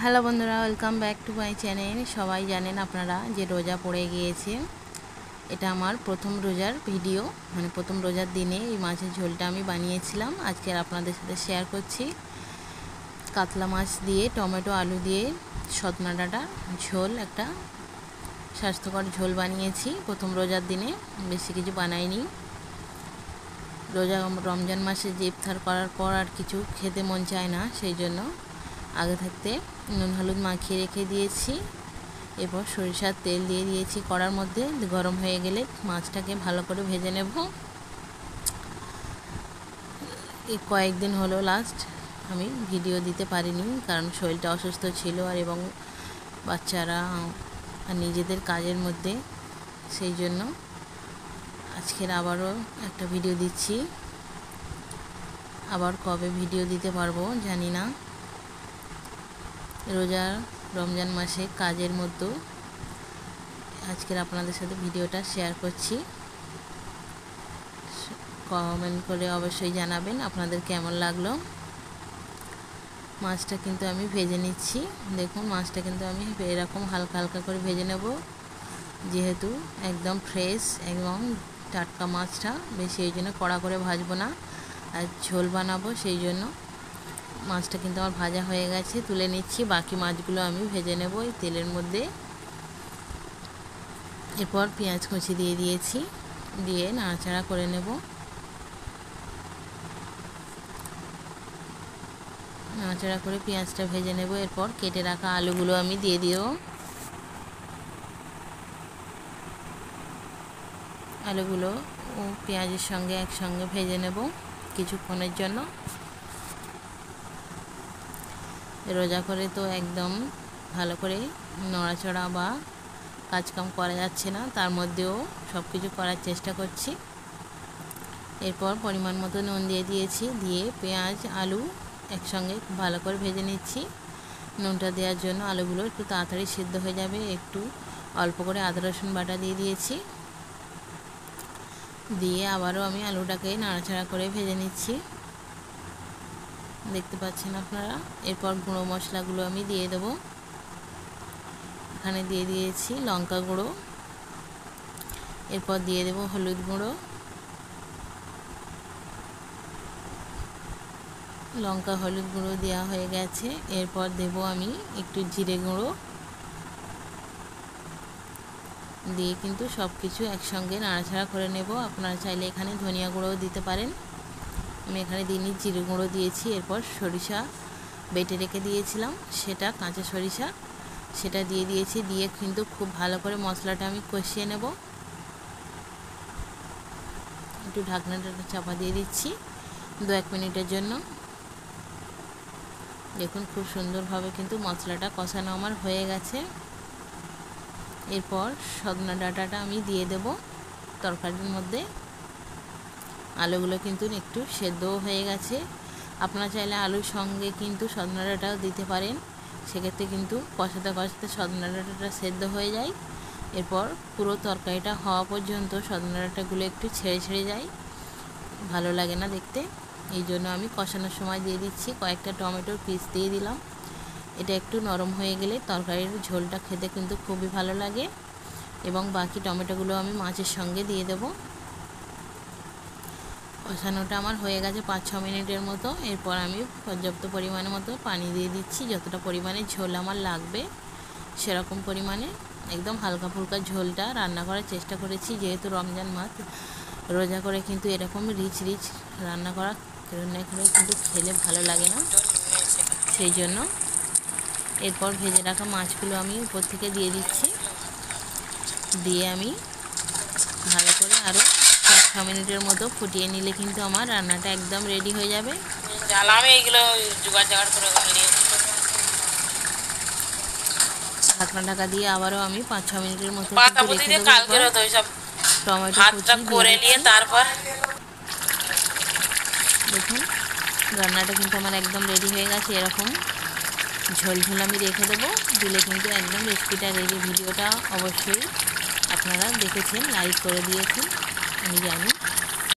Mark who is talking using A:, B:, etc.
A: Hello বন্ধুরা, welcome back to my channel. সবাই জানেন আপনারা যে রোজা পড়ে গিয়েছে। এটা আমার প্রথম রোজার ভিডিও, মানে প্রথম রোজার দিনে এই মাছের ঝোলটা আমি বানিয়েছিলাম। আজকে আপনাদের সাথে শেয়ার করছি। কাতলা মাছ দিয়ে টমেটো আলু দিয়ে সজনা ডাঁটা ঝোল, একটা স্বাস্থ্যকর ঝোল বানিয়েছি প্রথম রোজার দিনে। বেশি কিছু বানাইনি। রমজান মাসে যে ইফতার করার পর আর কিছু খেতে মন চায় না, সেই জন্য আগে থাকতে নুন হলুদ মাখিয়ে রেখে দিয়েছি। এরপর সরিষার তেল দিয়ে দিয়েছি কড়ার মধ্যে। গরম হয়ে গেলে মাছটাকে ভালো করে ভেজে নেব। এই কয়েকদিন হলো লাস্ট আমি ভিডিও দিতে পারিনি, কারণ শরীরটা অসুস্থ ছিল এবং বাচ্চারা আর নিজেদের কাজের মধ্যে, সেই জন্য আজকের আবারও একটা ভিডিও দিচ্ছি। আবার কবে ভিডিও দিতে পারবো জানি না। রমজান মাসে কাজের মধ্যে আজকের আপনাদের সাথে ভিডিওটা শেয়ার করছি। কমেন্ট করে অবশ্যই জানাবেন আপনাদের কেমন লাগলো। মাছটা কিন্তু আমি ভেজে নিচ্ছি। দেখুন, মাছটা কিন্তু আমি এরকম হালকা হালকা করে ভেজে নেব, যেহেতু একদম ফ্রেশ এবং টাটকা মাছটা, বেশি এই জন্য কড়া করে ভাজবো না, আর ঝোল বানাবো, সেই জন্য মাছটা কিন্তু আমার ভাজা হয়ে গেছে, তুলে নিচ্ছি। বাকি মাছগুলো আমি ভেজে নেব এই তেলের মধ্যে। এরপর পেঁয়াজ কুচি দিয়ে দিয়েছি, দিয়ে নাড়াচাড়া করে নেব। নাড়াচাড়া করে পেঁয়াজটা ভেজে নেব। এরপর কেটে রাখা আলুগুলো আমি দিয়ে দিব। আলুগুলো ও পেঁয়াজের সঙ্গে একসঙ্গে ভেজে নেব কিছুক্ষণের জন্য। রোজা করে তো একদম ভালো করে নড়াচড়া বা কাজকাম করা যাচ্ছে না, তার মধ্যেও সব কিছু করার চেষ্টা করছি। এরপর পরিমাণ মতো নুন দিয়ে দিয়েছি, দিয়ে পেঁয়াজ আলু একসঙ্গে ভালো করে ভেজে নিচ্ছি। নুনটা দেওয়ার জন্য আলুগুলো একটু তাড়াতাড়ি সিদ্ধ হয়ে যাবে। একটু অল্প করে আদা রসুন বাটা দিয়ে দিয়েছি, দিয়ে আবারও আমি আলুটাকে নাড়াচাড়া করে ভেজে নিচ্ছি, দেখতে পাচ্ছেন আপনারা। এরপর গুঁড়ো মশলাগুলো আমি দিয়ে দেবো। এখানে দিয়ে দিয়েছি লঙ্কা গুঁড়ো, এরপর দিয়ে দেবো হলুদ গুঁড়ো, লঙ্কা হলুদ গুঁড়ো দেওয়া হয়ে গেছে। এরপর দেব আমি একটু জিরে গুঁড়ো, দিয়ে কিন্তু সব কিছু একসঙ্গে নাড়াচাড়া করে নেব। আপনারা চাইলে এখানে ধনিয়া গুঁড়োও দিতে পারেন, আমি এখানে দিইনি, জিরে গুঁড়ো দিয়েছি। এরপর সরিষা বেটে রেখে দিয়েছিলাম, সেটা কাঁচা সরিষা, সেটা দিয়ে দিয়েছি। দিয়ে কিন্তু খুব ভালো করে মশলাটা আমি কষিয়ে নেব। একটু ঢাকনাটা চাপা দিয়ে দিচ্ছি 2-1 মিনিটের জন্য। দেখুন, খুব সুন্দরভাবে কিন্তু মশলাটা কষানো আমার হয়ে গেছে। এরপর সজনা ডাঁটাটা আমি দিয়ে দেব তরকারির মধ্যে। আলুগুলো কিন্তু একটু সেদ্ধও হয়ে গেছে। আপনারা চাইলে আলুর সঙ্গে কিন্তু সজনা ডাঁটাও দিতে পারেন, সেক্ষেত্রে কিন্তু কষাতে কষাতে সজনা ডাঁটাটা সেদ্ধ হয়ে যায়। এরপর পুরো তরকারিটা হওয়া পর্যন্ত সজনা ডাঁটাগুলো একটু ছেড়ে ছেড়ে যায়, ভালো লাগে না দেখতে। এই জন্য আমি কষানোর সময় দিয়ে দিচ্ছি কয়েকটা টমেটোর পিস দিয়ে দিলাম। এটা একটু নরম হয়ে গেলে তরকারির ঝোলটা খেতে কিন্তু খুবই ভালো লাগে। এবং বাকি টমেটোগুলো আমি মাছের সঙ্গে দিয়ে দেব। কষানোটা আমার হয়ে গেছে 5-6 মিনিটের মতো। এরপর আমি পর্যাপ্ত পরিমাণের মতো পানি দিয়ে দিচ্ছি, যতটা পরিমাণে ঝোল আমার লাগবে সেরকম পরিমাণে। একদম হালকা ফুলকা ঝোলটা রান্না করার চেষ্টা করেছি, যেহেতু রমজান মাস, রোজা করে কিন্তু এরকম রিচ রান্না করা কিন্তু খেলে ভালো লাগে না, সেই জন্য। এরপর ভেজে রাখা মাছগুলো আমি উপর থেকে দিয়ে দিচ্ছি, দিয়ে আমি ভালো করে আরও 5-6 মিনিটের মতো ফুটিয়ে নিলে কিন্তু আমার রান্নাটা একদম রেডি হয়ে যাবে। ঢাকনা ঢাকা দিয়ে আবারও আমি 5-6 মিনিটের মতো রেখে দেবো। টমেটো কুচি দিয়ে তারপর দেখুন, রান্নাটা কিন্তু আমার একদম রেডি হয়ে গেছে। এরকম ঝোল আমি রেখে দেবো, দিলে কিন্তু একদম রেসিপিটা রেডি। ভিডিওটা অবশ্যই আপনারা দেখেছেন, লাইক করে দিয়েছেন, আমি জানি।